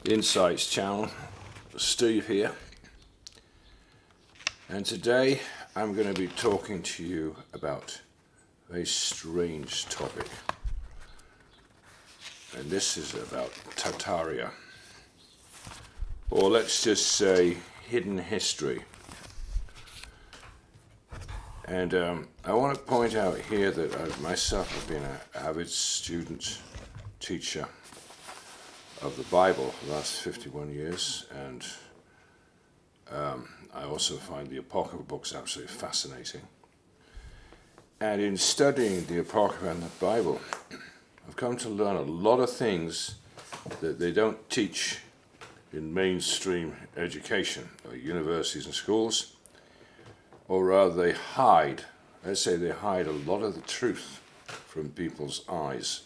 INSPITE channel. Steve here, and today I'm going to be talking to you about a very strange topic, and this is about Tartaria, or let's just say hidden history. And I want to point out here that I myself have been an avid student, teacher of the Bible for the last 51 years, and I also find the Apocryphal books absolutely fascinating. And in studying the Apocrypha and the Bible, I've come to learn a lot of things that they don't teach in mainstream education or universities and schools, or rather they hide. Let's say they hide a lot of the truth from people's eyes.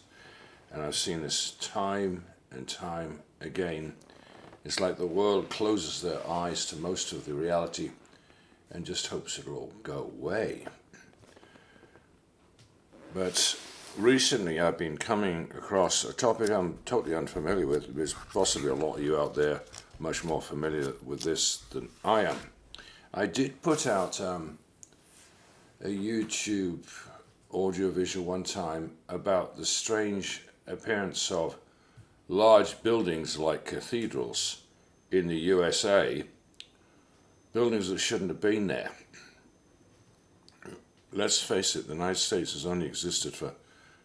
And I've seen this time and time again. It's like the world closes their eyes to most of the reality and just hopes it'll all go away. But recently I've been coming across a topic I'm totally unfamiliar with. There's possibly a lot of you out there much more familiar with this than I am. I did put out a YouTube audio-visual one time about the strange appearance of large buildings like cathedrals in the USA, buildings that shouldn't have been there. Let's face it, the United States has only existed for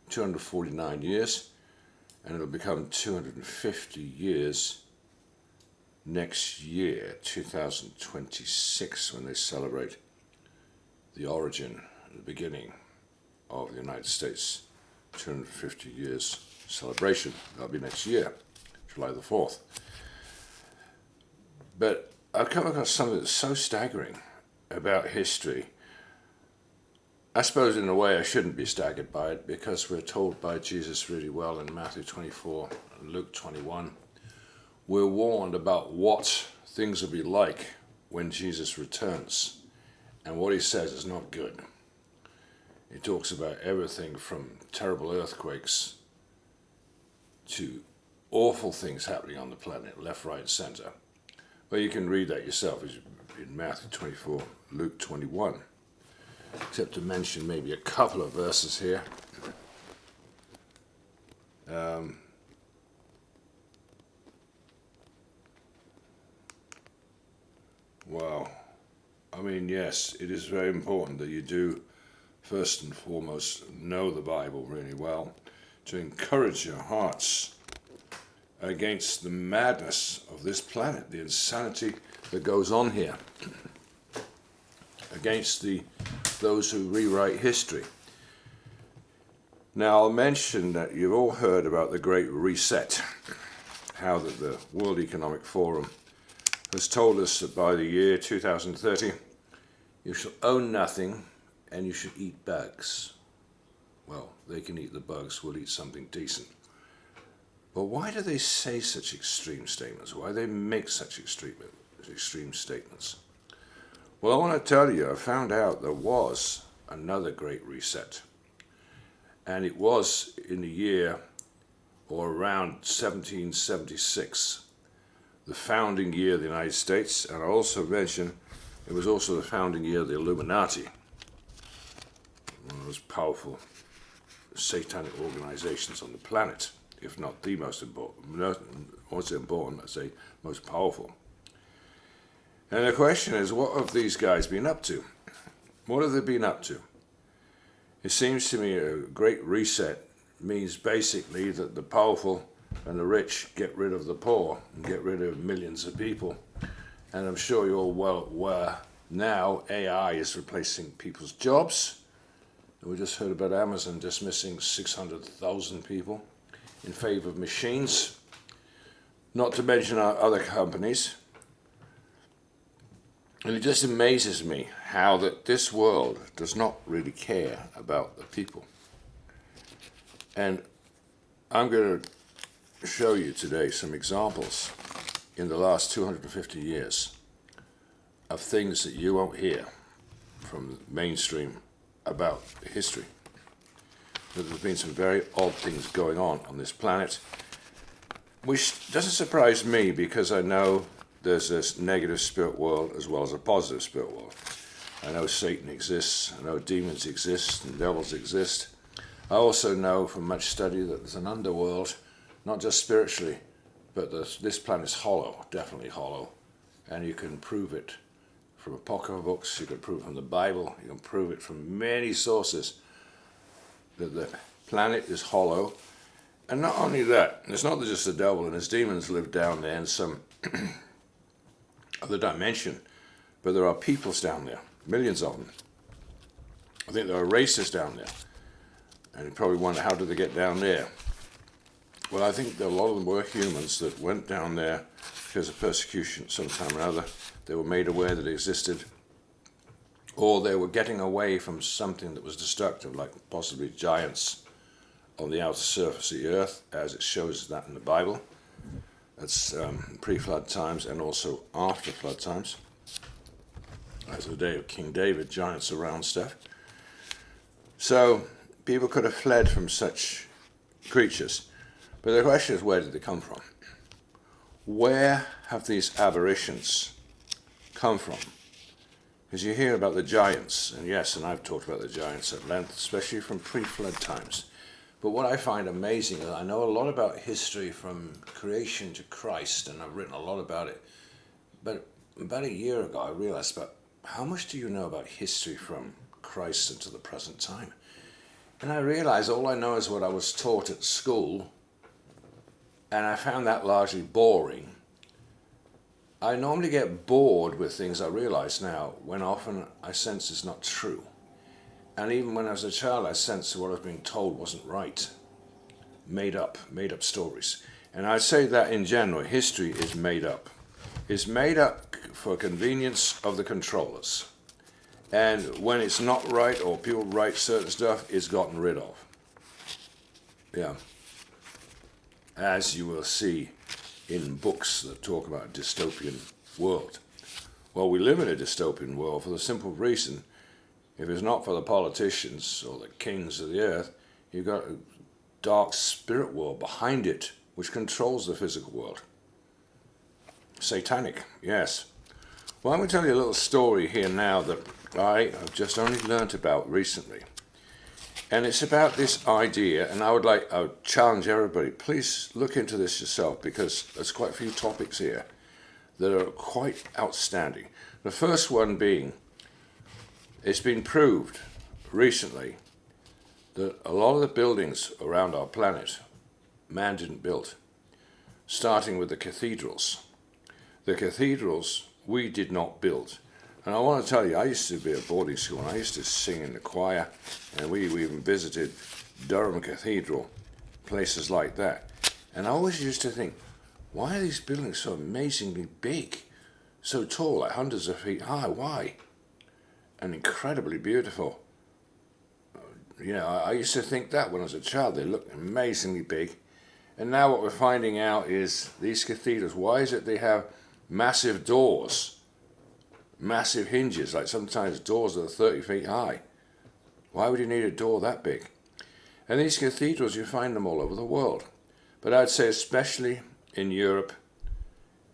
249 years, and it'll become 250 years next year, 2026, when they celebrate the origin, the beginning of the United States, 250 years celebration. That'll be next year, July the 4th. But I've come across something that's so staggering about history. I suppose in a way I shouldn't be staggered by it, because we're told by Jesus really well in Matthew 24 and Luke 21. We're warned about what things will be like when Jesus returns, and what he says is not good. He talks about everything from terrible earthquakes to awful things happening on the planet, left, right, and center. Well, you can read that yourself in Matthew 24, Luke 21, except to mention maybe a couple of verses here. Wow. I mean, yes, it is very important that you do, first and foremost, know the Bible really well, to encourage your hearts against the madness of this planet, the insanity that goes on here, against those who rewrite history. Now, I'll mention that you've all heard about the Great Reset, how that the World Economic Forum has told us that by the year 2030, you shall own nothing and you should eat bugs. Well, they can eat the bugs, we'll eat something decent. But why do they say such extreme statements? Why do they make such extreme statements? Well, I want to tell you, I found out there was another Great Reset. And it was in the year, or around 1776, the founding year of the United States. And I also mentioned it was also the founding year of the Illuminati, one of the most powerful satanic organizations on the planet, if not the most important, I'd say most powerful. And the question is, what have these guys been up to? What have they been up to? It seems to me a Great Reset means basically that the powerful and the rich get rid of the poor and get rid of millions of people. And I'm sure you're all well aware now AI is replacing people's jobs. We just heard about Amazon dismissing 600,000 people in favor of machines, not to mention our other companies. And it just amazes me how that this world does not really care about the people. And I'm going to show you today some examples in the last 250 years of things that you won't hear from the mainstream about history. That there's been some very odd things going on this planet, which doesn't surprise me because I know there's this negative spirit world as well as a positive spirit world. I know Satan exists, I know demons exist and devils exist. I also know from much study that there's an underworld, not just spiritually, but this planet is hollow, definitely hollow, and you can prove it from apocryphal books, you can prove it from the Bible, you can prove it from many sources that the planet is hollow. And not only that, it's not just the devil and his demons live down there in some other dimension, but there are peoples down there, millions of them. I think there are races down there. And you probably wonder, how did they get down there? Well, I think that a lot of them were humans that went down there because of persecution sometime or other. They were made aware that it existed, or they were getting away from something that was destructive, like possibly giants on the outer surface of the earth, as it shows that in the Bible. That's pre-flood times and also after flood times. As the day of King David, giants around stuff. So people could have fled from such creatures. But the question is, where did they come from? Where have these aberrations come from? Because you hear about the giants, and yes, and I've talked about the giants at length, especially from pre-flood times. But what I find amazing is I know a lot about history from creation to Christ, and I've written a lot about it. But about a year ago, I realized, but how much do you know about history from Christ into the present time? And I realized all I know is what I was taught at school, and I found that largely boring. I normally get bored with things I realize now, when often I sense it's not true. And even when I was a child, I sensed what I was being told wasn't right. Made up stories. And I'd say that in general, history is made up. It's made up for convenience of the controllers. And when it's not right, or people write certain stuff, it's gotten rid of. Yeah. As you will see in books that talk about a dystopian world. Well, we live in a dystopian world for the simple reason, if it's not for the politicians or the kings of the earth, you've got a dark spirit world behind it, which controls the physical world. Satanic, yes. Well, I'm going to tell you a little story here now that I have just only learnt about recently. And it's about this idea, and I would challenge everybody, please look into this yourself, because there's quite a few topics here that are quite outstanding. The first one being, it's been proved recently that a lot of the buildings around our planet, man didn't build, starting with the cathedrals. The cathedrals we did not build. And I want to tell you, I used to be at boarding school, and I used to sing in the choir, and we even visited Durham Cathedral, places like that. And I always used to think, why are these buildings so amazingly big, so tall, like hundreds of feet high? Why? And incredibly beautiful. You know, I used to think that when I was a child, they looked amazingly big. And now what we're finding out is these cathedrals, why is it they have massive doors, massive hinges, like sometimes doors that are 30 feet high? Why would you need a door that big? And these cathedrals, you find them all over the world. But I'd say especially in Europe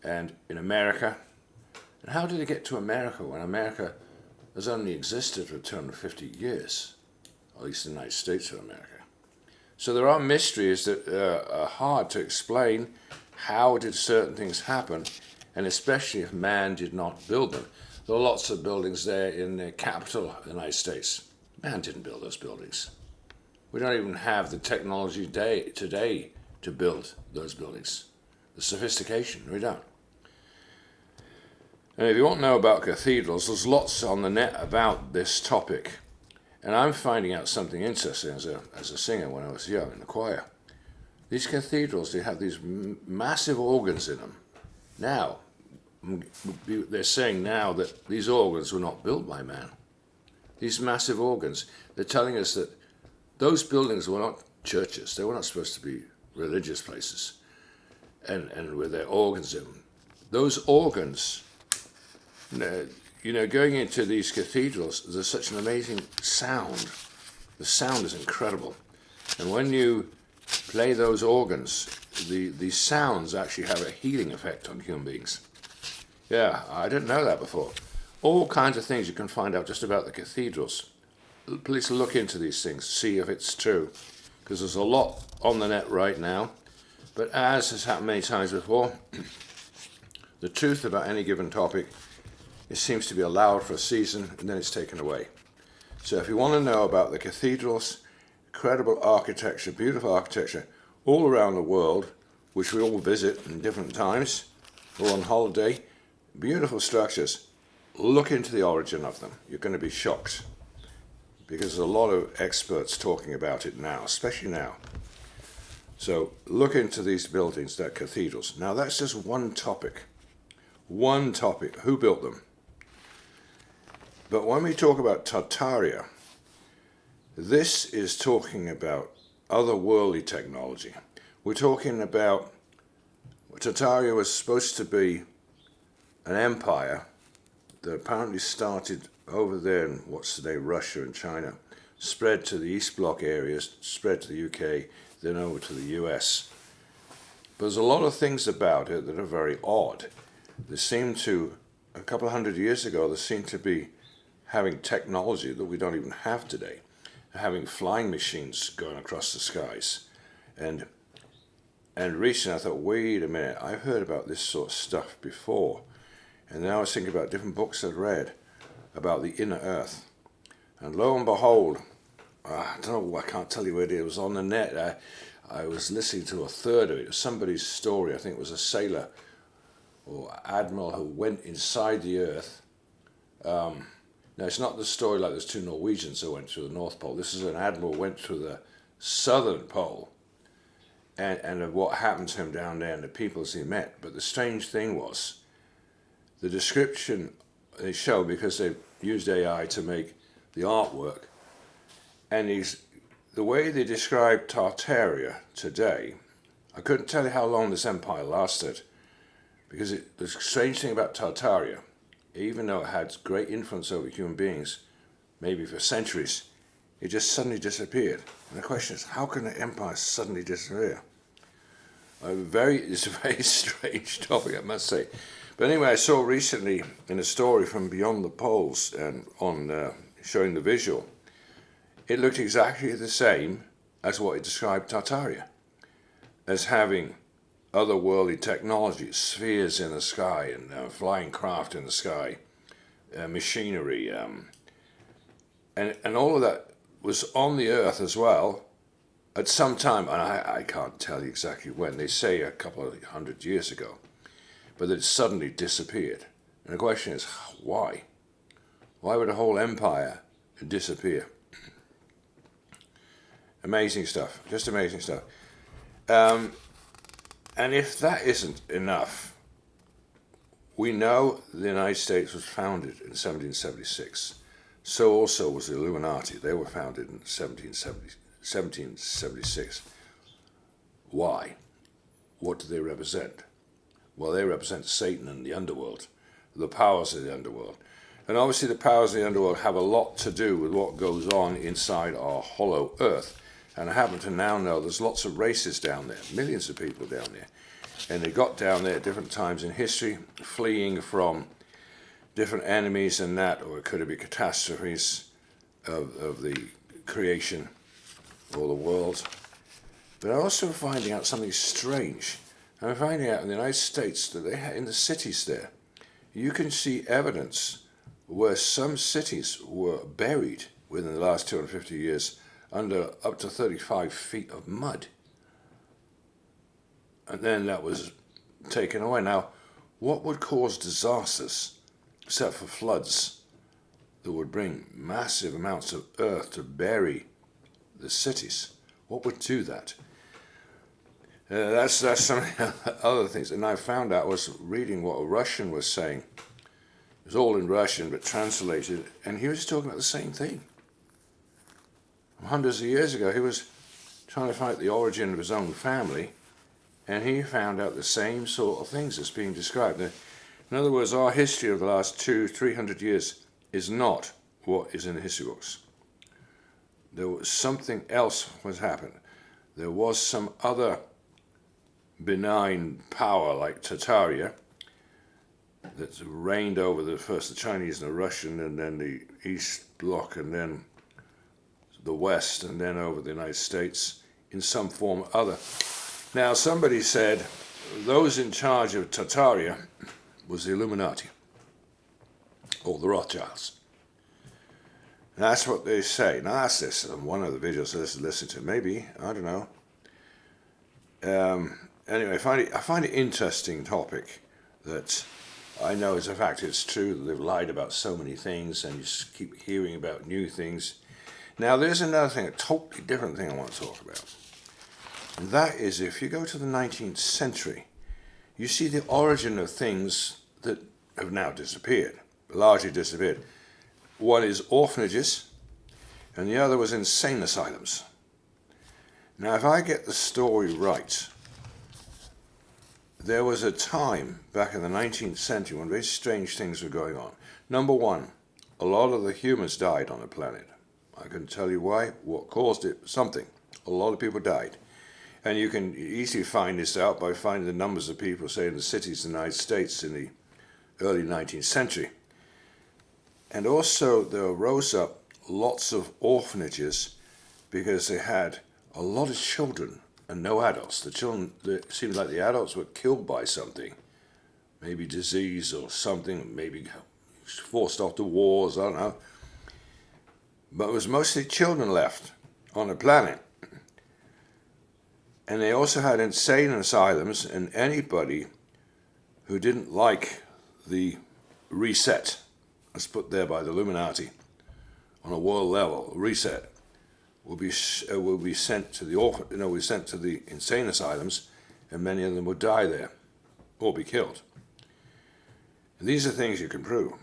and in America. And how did it get to America when America has only existed for 250 years, at least the United States of America? So there are mysteries that are hard to explain. How did certain things happen, and especially if man did not build them? There are lots of buildings there in the capital of the United States. Man didn't build those buildings. We don't even have the technology today to build those buildings. The sophistication, we don't. And if you want to know about cathedrals, there's lots on the net about this topic. And I'm finding out something interesting as a singer when I was young in the choir. These cathedrals, they have these massive organs in them. Now, they're saying now that these organs were not built by man. These massive organs, they're telling us that those buildings were not churches. They were not supposed to be religious places, and with their organs in them. Those organs, you know, going into these cathedrals, there's such an amazing sound. The sound is incredible. And when you play those organs, the sounds actually have a healing effect on human beings. Yeah, I didn't know that before. All kinds of things you can find out just about the cathedrals. Please look into these things, see if it's true, because there's a lot on the net right now. But as has happened many times before, the truth about any given topic, it seems to be allowed for a season and then it's taken away. So if you want to know about the cathedrals, incredible architecture, beautiful architecture all around the world, which we all visit in different times or on holiday, beautiful structures, look into the origin of them. You're going to be shocked, because there's a lot of experts talking about it now, especially now. So look into these buildings, that cathedrals. Now that's just one topic. One topic. Who built them? But when we talk about Tartaria, this is talking about otherworldly technology. We're talking about, Tartaria was supposed to be an empire that apparently started over there in what's today Russia and China, spread to the East Bloc areas, spread to the UK, then over to the US. But there's a lot of things about it that are very odd. They seem to, a couple of hundred years ago, they seem to be having technology that we don't even have today, having flying machines going across the skies. And recently I thought, wait a minute, I've heard about this sort of stuff before. And then I was thinking about different books I'd read about the inner earth. And lo and behold, I don't know, I can't tell you where it is. It was on the net. I was listening to a third of it. It was somebody's story. I think it was a sailor or admiral who went inside the earth. Now, it's not the story like there's two Norwegians who went through the North Pole. This is an admiral who went through the Southern Pole and of what happened to him down there and the peoples he met. But the strange thing was, the description they show, because they used AI to make the artwork, and the way they describe Tartaria today, I couldn't tell you how long this empire lasted, because the strange thing about Tartaria, even though it had great influence over human beings, maybe for centuries, it just suddenly disappeared. And the question is, how can an empire suddenly disappear? It's a very strange topic, I must say. But anyway, I saw recently in a story from Beyond the Poles and on showing the visual, it looked exactly the same as what it described Tartaria, as having otherworldly technology, spheres in the sky and flying craft in the sky, machinery, and all of that was on the earth as well at some time, and I can't tell you exactly when. They say a couple of hundred years ago, but it suddenly disappeared. And the question is, why? Why would a whole empire disappear? Amazing stuff, just amazing stuff. And if that isn't enough, we know the United States was founded in 1776. So also was the Illuminati. They were founded in 1776. Why? What do they represent? Well, they represent Satan and the underworld, the powers of the underworld. And obviously the powers of the underworld have a lot to do with what goes on inside our hollow earth. And I happen to now know there's lots of races down there, millions of people down there. And they got down there at different times in history, fleeing from different enemies and that, or it could be catastrophes of the creation or the world. But I'm also finding out something strange. I'm finding out in the United States that they in the cities there, you can see evidence where some cities were buried within the last 250 years under up to 35 feet of mud. And then that was taken away. Now, what would cause disasters, except for floods, that would bring massive amounts of earth to bury the cities? What would do that? That's some other things. And I found out, I was reading what a Russian was saying. It was all in Russian, but translated, and he was talking about the same thing. Hundreds of years ago, he was trying to find the origin of his own family, and he found out the same sort of things that's being described. In other words, our history of the last 200-300 years is not what is in the history books. There was something else was happened. there was some other benign power like Tartaria that reigned over first the Chinese and the Russian, and then the East Bloc, and then the West, and then over the United States in some form or other. Now, somebody said those in charge of Tartaria was the Illuminati, or the Rothschilds. And that's what they say. Now, that's this. One of the videos I listened to. Maybe, I don't know. Anyway, I find it interesting topic that I know as a fact it's true that they've lied about so many things, and you just keep hearing about new things. Now, there's another thing, a totally different thing I want to talk about. And that is, if you go to the 19th century, you see the origin of things that have now disappeared, largely disappeared. One is orphanages, and the other was insane asylums. Now, if I get the story right, there was a time back in the 19th century when very strange things were going on. Number one, a lot of the humans died on the planet. I can tell you why, what caused it, something. A lot of people died. And you can easily find this out by finding the numbers of people, say, in the cities of the United States in the early 19th century. And also there rose up lots of orphanages because they had a lot of children and no adults. The children, it seemed like the adults were killed by something, maybe disease or something, maybe forced off to wars, I don't know. But it was mostly children left on the planet. And they also had insane asylums, and anybody who didn't like the reset, as put there by the Illuminati, on a world level, reset, will be sent to the insane asylums, and many of them would die there or be killed. And these are things you can prove.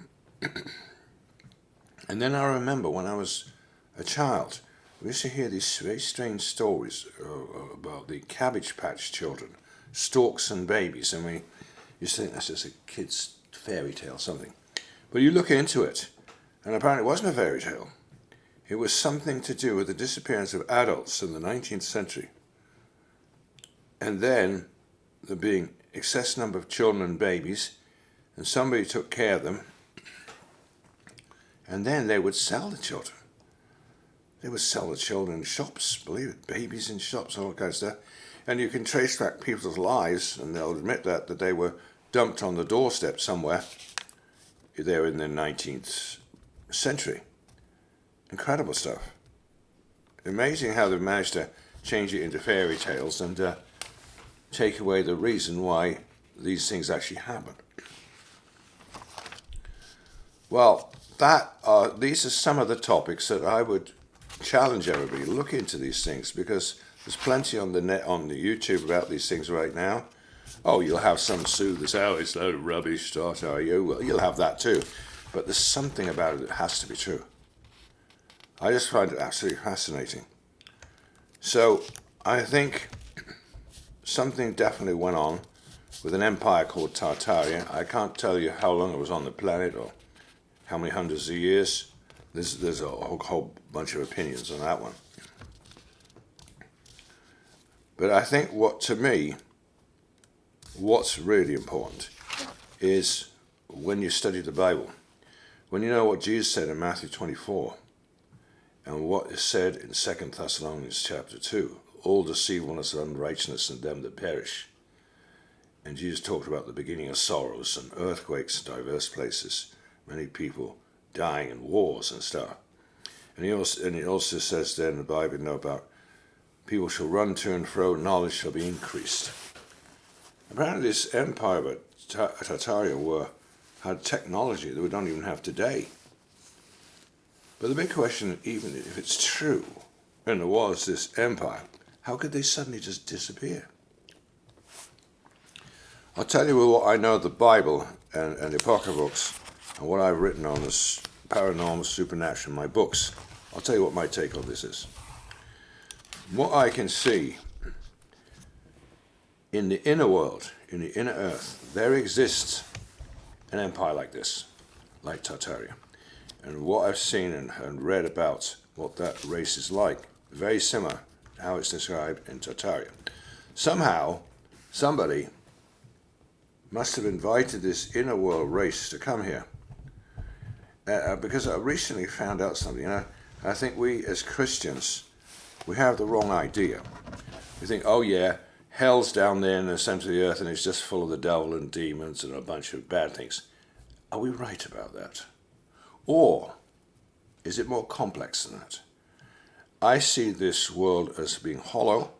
And then I remember when I was a child, we used to hear these very strange stories about the Cabbage Patch children, storks and babies, and we used to think that's just a kid's fairy tale, something. But you look into it, and apparently it wasn't a fairy tale. It was something to do with the disappearance of adults in the 19th century. And then there being excess number of children and babies, and somebody took care of them, and then they would sell the children. They would sell the children in shops, believe it, babies in shops, all that kind of stuff. And you can trace back people's lives, and they'll admit that they were dumped on the doorstep somewhere there in the 19th century. Incredible stuff. Amazing how they've managed to change it into fairy tales and take away the reason why these things actually happen. Well, these are some of the topics that I would challenge everybody to look into these things, because there's plenty on the net, on the YouTube about these things right now. Oh, you'll have some sue this, oh, it's a load of rubbish, Tartaria. Well, you'll have that too. But there's something about it that has to be true. I just find it absolutely fascinating. So I think something definitely went on with an empire called Tartaria. I can't tell you how long it was on the planet or how many hundreds of years. There's a whole bunch of opinions on that one. But I think what's really important is when you study the Bible, when you know what Jesus said in Matthew 24, and what is said in 2 Thessalonians chapter 2, all deceivableness and unrighteousness in them that perish. And Jesus talked about the beginning of sorrows and earthquakes in diverse places, many people dying in wars and stuff. And he also says there in the Bible, about people shall run to and fro, knowledge shall be increased. Apparently this empire of Tartaria had technology that we don't even have today. But the big question, even if it's true, and there was this empire, how could they suddenly just disappear? I'll tell you what I know of the Bible and the Apocrypha books, and what I've written on this paranormal, supernatural in my books. I'll tell you what my take on this is. What I can see in the inner world, in the inner earth, there exists an empire like this, like Tartaria. And what I've seen and read about what that race is like, very similar how it's described in Tartaria. Somehow, somebody must have invited this inner world race to come here. Because I recently found out something. I think we as Christians, we have the wrong idea. We think, oh yeah, hell's down there in the center of the earth and it's just full of the devil and demons and a bunch of bad things. Are we right about that? Or is it more complex than that? I see this world as being hollow.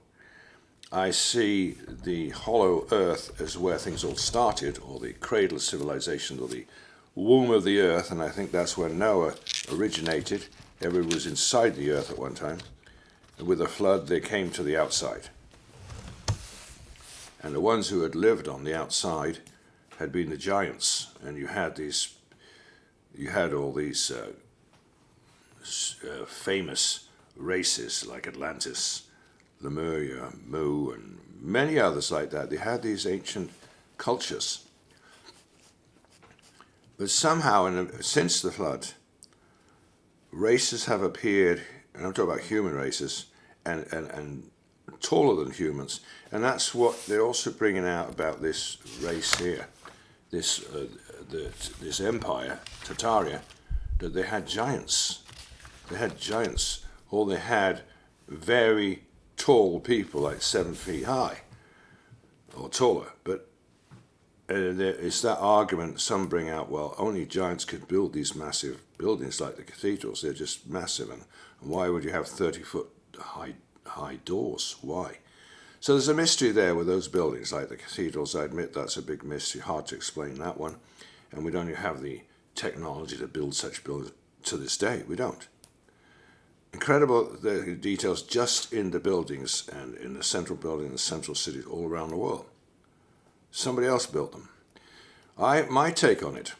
I see the hollow earth as where things all started, or the cradle of civilization, or the womb of the earth, and I think that's where Noah originated. Everyone was inside the earth at one time. And with the flood, they came to the outside. And the ones who had lived on the outside had been the giants, and you had all these famous races like Atlantis, Lemuria, Mu, and many others like that. They had these ancient cultures. But somehow, since the flood, races have appeared, and I'm talking about human races, and taller than humans, and that's what they're also bringing out about this race here, this empire, Tartaria, that they had giants. They had giants, or they had very tall people, like 7 feet high, or taller. But it's that argument some bring out, well, only giants could build these massive buildings like the cathedrals. They're just massive, and why would you have 30-foot high doors? Why? So there's a mystery there with those buildings like the cathedrals. I admit that's a big mystery, hard to explain that one, and we don't even have the technology to build such buildings to this day. We don't. Incredible the details just in the buildings and in the central building, the central cities all around the world. Somebody else built them. My take on it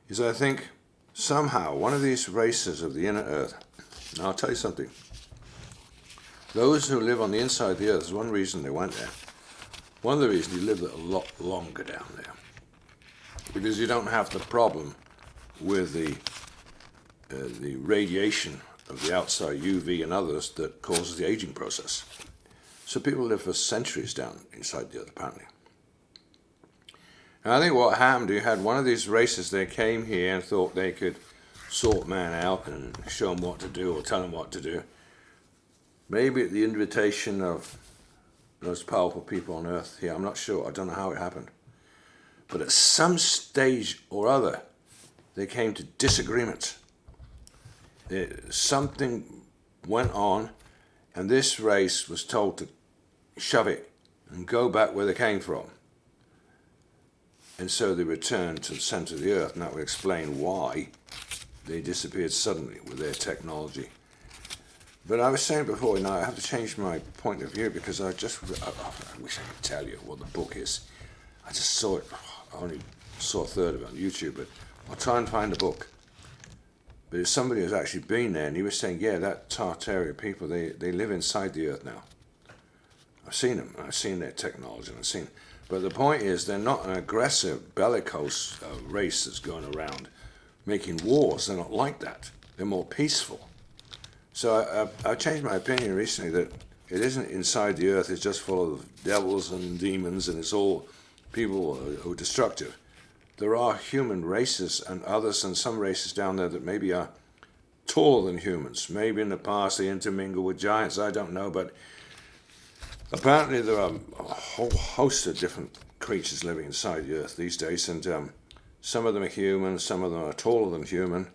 is I think somehow one of these races of the inner earth, now I'll tell you something, those who live on the inside of the earth, there's one reason they went there. One of the reasons you live a lot longer down there, because you don't have the problem with the radiation of the outside UV and others that causes the aging process. So people live for centuries down inside the earth, apparently. And I think what happened, you had one of these races, they came here and thought they could sort man out and show him what to do or tell him what to do. Maybe at the invitation of the most powerful people on earth here, I'm not sure, I don't know how it happened. But at some stage or other, they came to disagreement. Something went on, and this race was told to shove it and go back where they came from. And so they returned to the center of the earth, and that would explain why they disappeared suddenly with their technology. But I was saying before, I have to change my point of view because I wish I could tell you what the book is. I just saw it, I only saw a third of it on YouTube, but I'll try and find the book. But if somebody has actually been there, and he was saying, yeah, that Tartaria people, they live inside the earth now. I've seen them, I've seen their technology, and I've seen. But the point is, they're not an aggressive, bellicose race that's going around making wars. They're not like that. They're more peaceful. So I changed my opinion recently that it isn't inside the earth, it's just full of devils and demons, and it's all people who are destructive. There are human races and others, and some races down there that maybe are taller than humans. Maybe in the past they intermingle with giants, I don't know, but apparently there are a whole host of different creatures living inside the earth these days, and some of them are human, some of them are taller than human,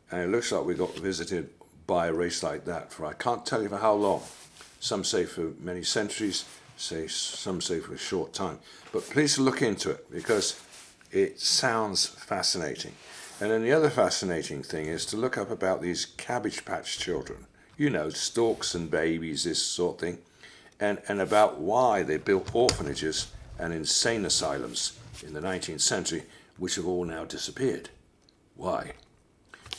and it looks like we got visited by a race like that for I can't tell you for how long. Some say for many centuries, some say for a short time. But please look into it because it sounds fascinating. And then the other fascinating thing is to look up about these Cabbage Patch children. Storks and babies, this sort of thing. And about why they built orphanages and insane asylums in the 19th century, which have all now disappeared. Why?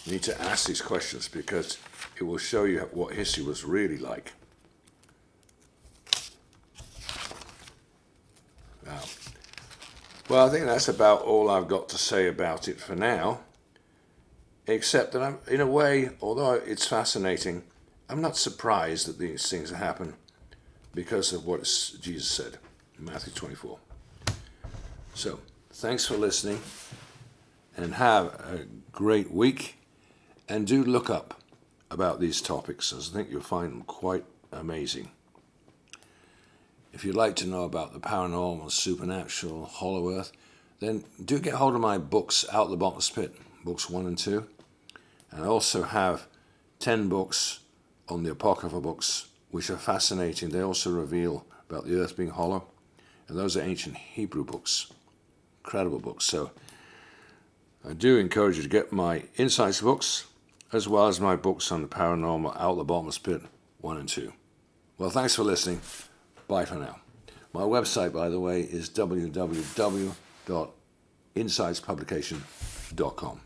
You need to ask these questions because it will show you what history was really like. Wow. Well, I think that's about all I've got to say about it for now, except that in a way, although it's fascinating, I'm not surprised that these things happen because of what Jesus said in Matthew 24. So, thanks for listening, and have a great week. And do look up about these topics, as I think you'll find them quite amazing. If you'd like to know about the paranormal, supernatural, hollow earth, then do get hold of my books, Out the Bottomless Pit, books 1 and 2. And I also have 10 books on the Apocrypha books, which are fascinating. They also reveal about the earth being hollow. And those are ancient Hebrew books. Incredible books. So I do encourage you to get my Insights books, as well as my books on the paranormal, Out the Bottomless Pit 1 and 2. Well, thanks for listening. Bye for now. My website, by the way, is www.insightspublication.com.